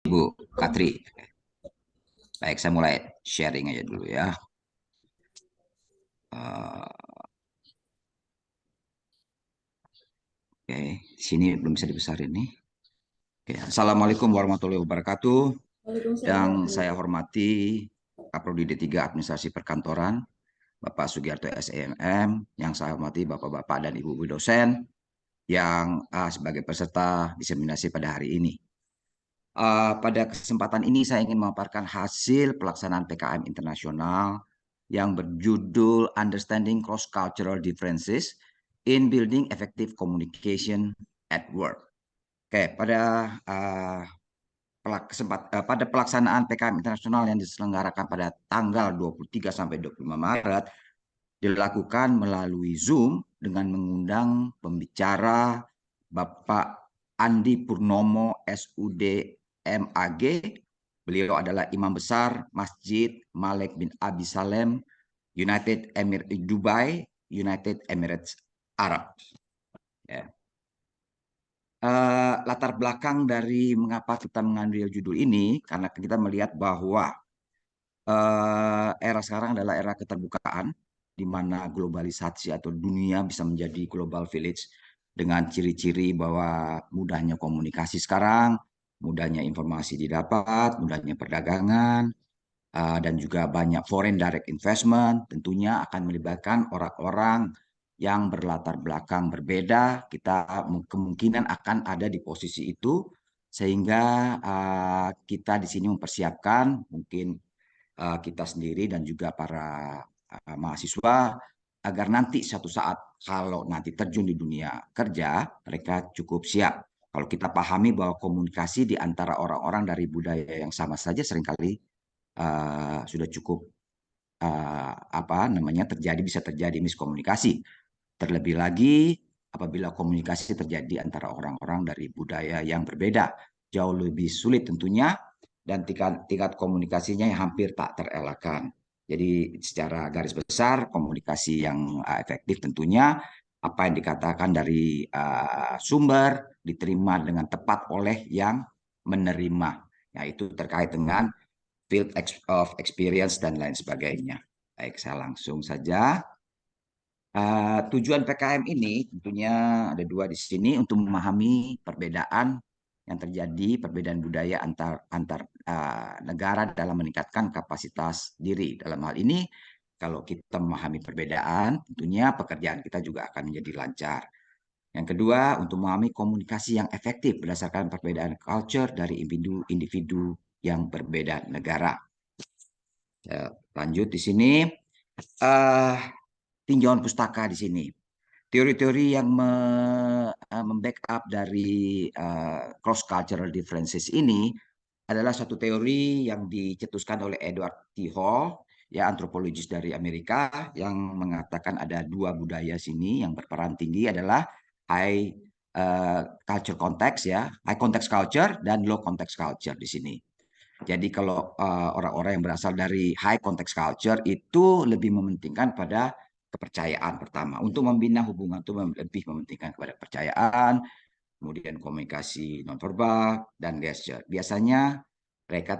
Ibu Katri. Baik, saya mulai sharing aja dulu ya. Eh, Oke, sini belum bisa dibesarin nih. Oke, Assalamualaikum warahmatullahi wabarakatuh. Waalaikumsalam Yang saya warahmatullahi hormati Kaprodi D3 Administrasi Perkantoran, Bapak Sugiarto SEMM, yang saya hormati Bapak-Bapak dan Ibu-Ibu dosen yang sebagai peserta diseminasi pada hari ini. Pada kesempatan ini saya ingin memaparkan hasil pelaksanaan PKM internasional yang berjudul Understanding Cross-Cultural Differences in Building Effective Communication at Work. Oke, pada pelaksanaan PKM internasional yang diselenggarakan pada tanggal 23 sampai 25 Maret dilakukan melalui Zoom dengan mengundang pembicara Bapak Andi Purnomo SUD MAG. Beliau adalah Imam Besar Masjid Malik bin Abi Salem Dubai, United Emirates Arab. Ya. Latar belakang dari mengapa kita mengambil judul ini, karena kita melihat bahwa era sekarang adalah era keterbukaan, di mana globalisasi atau dunia bisa menjadi global village dengan ciri-ciri bahwa mudahnya komunikasi sekarang, mudahnya informasi didapat, mudahnya perdagangan, dan juga banyak foreign direct investment, tentunya akan melibatkan orang-orang yang berlatar belakang berbeda. Kita kemungkinan akan ada di posisi itu, sehingga kita di sini mempersiapkan mungkin kita sendiri dan juga para mahasiswa agar nanti suatu saat kalau nanti terjun di dunia kerja mereka cukup siap. Kalau kita pahami bahwa komunikasi di antara orang-orang dari budaya yang sama saja seringkali sudah cukup bisa terjadi miskomunikasi. Terlebih lagi apabila komunikasi terjadi antara orang-orang dari budaya yang berbeda, jauh lebih sulit tentunya dan tingkat komunikasinya yang hampir tak terelakkan. Jadi secara garis besar komunikasi yang efektif tentunya apa yang dikatakan dari sumber diterima dengan tepat oleh yang menerima. Yaitu terkait dengan field of experience dan lain sebagainya. Baik, saya langsung saja. Tujuan PKM ini tentunya ada dua di sini untuk memahami perbedaan yang terjadi, perbedaan budaya antar negara dalam meningkatkan kapasitas diri. Dalam hal ini, kalau kita memahami perbedaan, tentunya pekerjaan kita juga akan menjadi lancar. Yang kedua, untuk memahami komunikasi yang efektif berdasarkan perbedaan culture dari individu yang berbeda negara. Lanjut di sini, uh, tinjauan pustaka di sini. Teori-teori yang membackup dari cross cultural differences ini adalah satu teori yang dicetuskan oleh Edward T. Hall, ya antropologis dari Amerika, yang mengatakan ada dua budaya sini yang berperan tinggi adalah high culture context, ya, high context culture dan low context culture di sini. Jadi kalau orang-orang yang berasal dari high context culture itu lebih mementingkan pada kepercayaan pertama. Untuk membina hubungan itu lebih mementingkan kepada kepercayaan, kemudian komunikasi nonverbal dan gesture. Biasanya mereka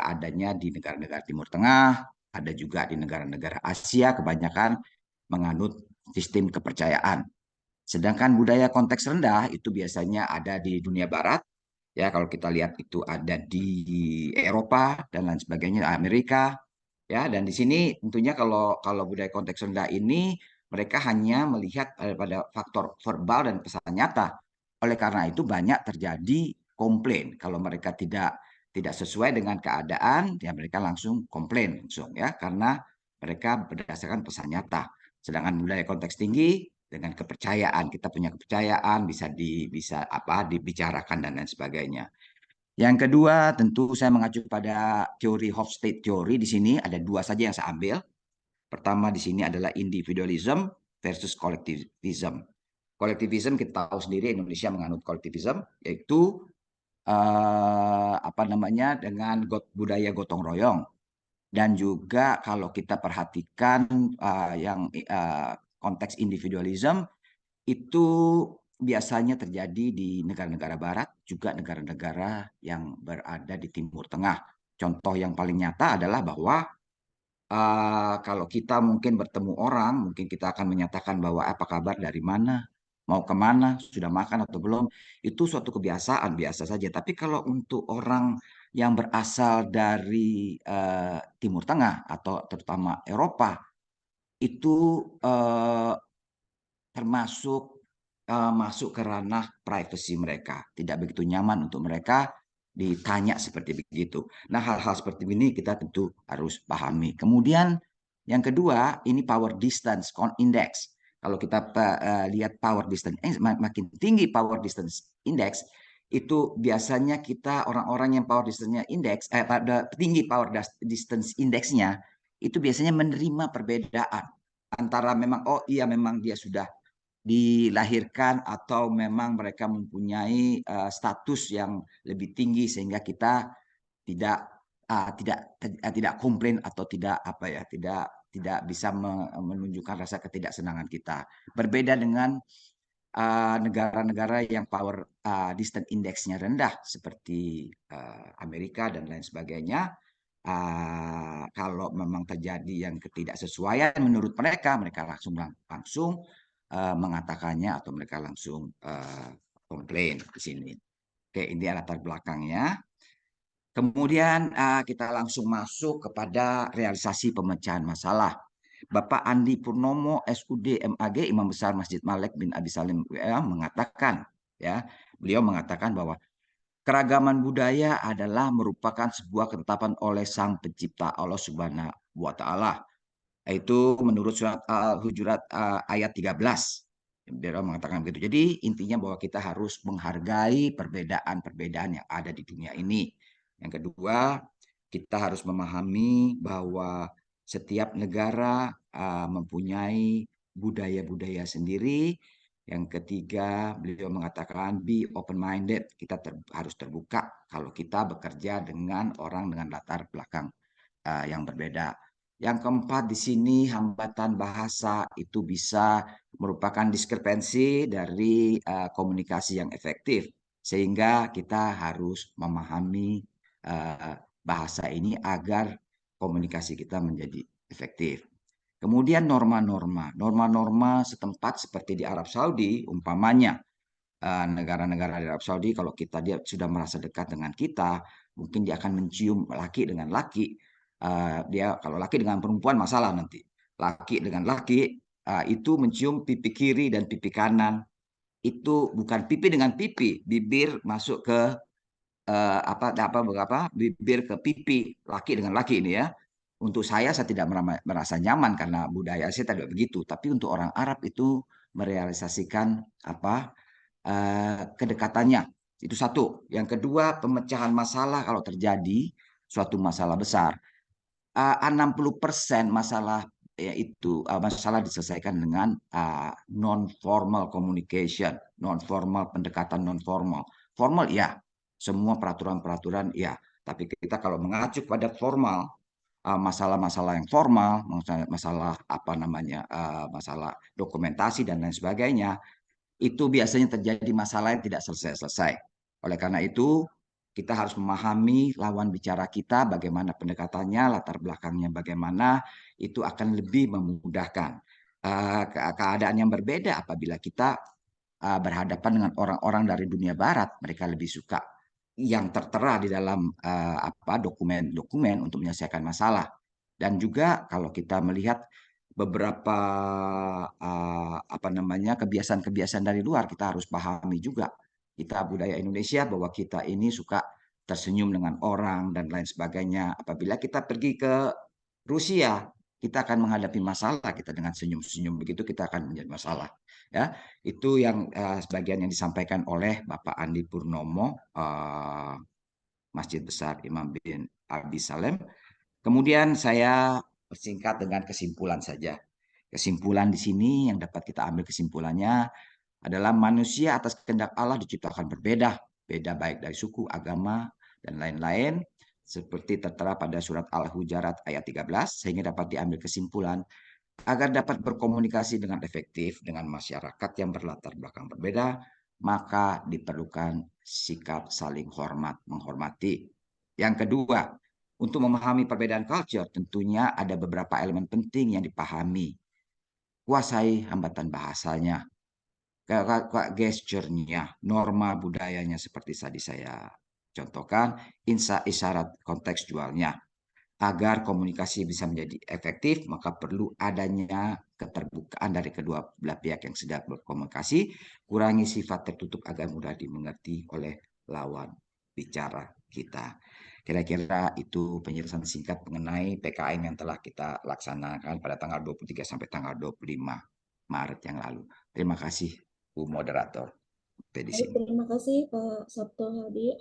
adanya di negara-negara Timur Tengah, ada juga di negara-negara Asia, kebanyakan menganut sistem kepercayaan. Sedangkan budaya konteks rendah itu biasanya ada di dunia barat. Ya, kalau kita lihat itu ada di Eropa dan lain sebagainya, Amerika. Ya, dan di sini tentunya kalau kalau budaya konteks rendah ini mereka hanya melihat pada faktor verbal dan pesan nyata. Oleh karena itu banyak terjadi komplain kalau mereka tidak sesuai dengan keadaan, ya mereka langsung komplain langsung ya karena mereka berdasarkan pesan nyata. Sedangkan budaya konteks tinggi dengan kepercayaan, kita punya kepercayaan bisa dibicarakan dan lain sebagainya. Yang kedua, tentu saya mengacu pada teori Hofstede Theory. Di sini ada dua saja yang saya ambil. Pertama di sini adalah individualism versus collectivism. Collectivism kita tahu sendiri Indonesia menganut collectivism, yaitu dengan budaya gotong royong. Dan juga kalau kita perhatikan yang konteks individualism itu biasanya terjadi di negara-negara barat, juga negara-negara yang berada di Timur Tengah. Contoh yang paling nyata adalah bahwa kalau kita mungkin bertemu orang, mungkin kita akan menyatakan bahwa apa kabar, dari mana, mau kemana, sudah makan atau belum. Itu suatu kebiasaan biasa saja. Tapi kalau untuk orang yang berasal dari Timur Tengah atau terutama Eropa, itu eh, termasuk masuk ke ranah privasi mereka. Tidak begitu nyaman untuk mereka ditanya seperti begitu. Nah, hal-hal seperti ini kita tentu harus pahami. Kemudian yang kedua, ini power distance index. Kalau kita lihat power distance, makin tinggi power distance index, itu biasanya kita orang-orang yang power distance-nya pada tinggi power distance index-nya, itu biasanya menerima perbedaan antara memang, oh iya memang dia sudah dilahirkan atau memang mereka mempunyai status yang lebih tinggi sehingga kita tidak komplain atau tidak apa ya, tidak bisa menunjukkan rasa ketidaksenangan kita. Berbeda dengan negara-negara yang power distance index-nya rendah seperti Amerika dan lain sebagainya. Kalau memang terjadi yang ketidaksesuaian menurut mereka, mereka langsung mengatakannya atau mereka langsung komplain di sini. Oke, ini latar belakangnya. Kemudian kita langsung masuk kepada realisasi pemecahan masalah. Bapak Andi Purnomo, SUD MAG, Imam Besar Masjid Malek bin Abi Salim mengatakan, ya, beliau mengatakan bahwa keragaman budaya adalah merupakan sebuah ketetapan oleh Sang Pencipta Allah Subhanahu wa Ta'ala. Itu menurut surat Al-Hujurat ayat 13. Beliau mengatakan begitu. Jadi intinya bahwa kita harus menghargai perbedaan-perbedaan yang ada di dunia ini. Yang kedua, kita harus memahami bahwa setiap negara mempunyai budaya-budaya sendiri. Yang ketiga, beliau mengatakan be open-minded. Kita harus terbuka kalau kita bekerja dengan orang dengan latar belakang yang berbeda. Yang keempat di sini hambatan bahasa itu bisa merupakan diskrepensi dari komunikasi yang efektif, sehingga kita harus memahami bahasa ini agar komunikasi kita menjadi efektif. Kemudian norma-norma setempat seperti di Arab Saudi, umpamanya negara-negara di Arab Saudi, kalau dia sudah merasa dekat dengan kita, mungkin dia akan mencium laki dengan laki. Dia kalau laki dengan perempuan masalah nanti. Laki dengan laki itu mencium pipi kiri dan pipi kanan. Itu bukan pipi dengan pipi, bibir masuk ke bibir ke pipi, laki dengan laki ini ya. Untuk saya tidak merasa nyaman karena budaya saya tidak begitu. Tapi untuk orang Arab itu merealisasikan kedekatannya. Itu satu. Yang kedua, pemecahan masalah kalau terjadi suatu masalah besar. 60% masalah yaitu masalah diselesaikan dengan non formal communication, non formal pendekatan non formal. Formal ya, semua peraturan-peraturan ya, tapi kita kalau mengacu pada formal, masalah-masalah yang formal, masalah apa namanya, masalah dokumentasi dan lain sebagainya, itu biasanya terjadi masalah yang tidak selesai-selesai. Oleh karena itu, kita harus memahami lawan bicara kita, bagaimana pendekatannya, latar belakangnya bagaimana, itu akan lebih memudahkan. Keadaan yang berbeda apabila kita berhadapan dengan orang-orang dari dunia barat, mereka lebih suka yang tertera di dalam dokumen-dokumen untuk menyelesaikan masalah. Dan juga kalau kita melihat beberapa kebiasaan-kebiasaan dari luar, kita harus pahami juga. Kita budaya Indonesia bahwa kita ini suka tersenyum dengan orang dan lain sebagainya. Apabila kita pergi ke Rusia, kita akan menghadapi masalah kita dengan senyum-senyum begitu, kita akan menjadi masalah. Ya, itu yang sebagian yang disampaikan oleh Bapak Andi Purnomo, Masjid Besar Imam bin Abi Salem. Kemudian saya persingkat dengan kesimpulan saja. Kesimpulan di sini yang dapat kita ambil kesimpulannya adalah manusia atas kehendak Allah diciptakan berbeda, beda baik dari suku, agama, dan lain-lain, seperti tertera pada surat Al-Hujurat ayat 13, sehingga dapat diambil kesimpulan Agar dapat berkomunikasi dengan efektif dengan masyarakat yang berlatar belakang berbeda, maka diperlukan sikap saling hormat menghormati. Yang kedua, untuk memahami perbedaan culture tentunya ada beberapa elemen penting yang dipahami. Kuasai hambatan bahasanya, gesturnya, norma budayanya seperti tadi saya contohkan, isyarat kontekstualnya. Agar komunikasi bisa menjadi efektif, maka perlu adanya keterbukaan dari kedua belah pihak yang sedang berkomunikasi, kurangi sifat tertutup agar mudah dimengerti oleh lawan bicara kita. Kira-kira itu penjelasan singkat mengenai PKM yang telah kita laksanakan pada tanggal 23 sampai tanggal 25 Maret yang lalu. Terima kasih, Bu Moderator. Sampai di Baik, sini. terima kasih Pak Sabto Hadi